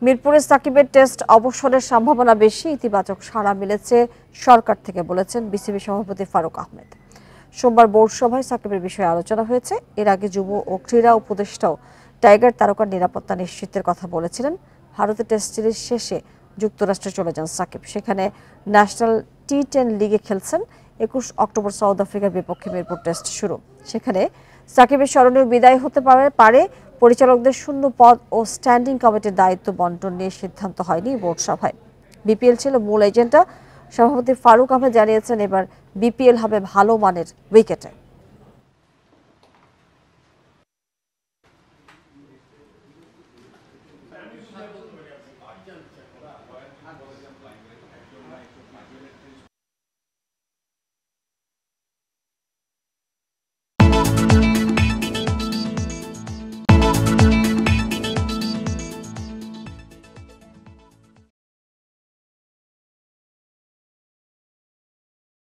মিরপুরে সাকিবের টেস্ট অবসরের সম্ভাবনা বেশি, ইতিবাচক সাড়া মিলেছে সরকার থেকে বলেছেন বিসিবি সভাপতি ফারুক আহমেদ। সোমবার বোর্ড সভায় সাকিবের বিষয়ে আলোচনা হয়েছে। এর আগে যুব ও ক্রীড়া উপদেষ্টাও টাইগার তারকার নিরাপত্তা নিশ্চিতের কথা বলেছিলেন। ভারতের টেস্ট সিরিজ শেষে যুক্তরাষ্ট্রে চলে যান সাকিব। সেখানে ন্যাশনাল টি10 লিগে খেলছেন। 21 অক্টোবর সাউথ আফ্রিকার বিপক্ষে মিরপুর টেস্ট শুরু। সেখানে সাকিবের স্মরণীয় বিদায় হতে পারে। পরিচালকদের শূন্য পদ ও স্ট্যান্ডিং কমিটির দায়িত্ব বন্টন নিয়ে সিদ্ধান্ত হয়নি বোর্ড সভায়। বিপিএল ছিল মূল এজেন্ডা। সভাপতি ফারুক আহমেদ জানিয়েছেন, এবার বিপিএল হবে ভালো মানের উইকেটে।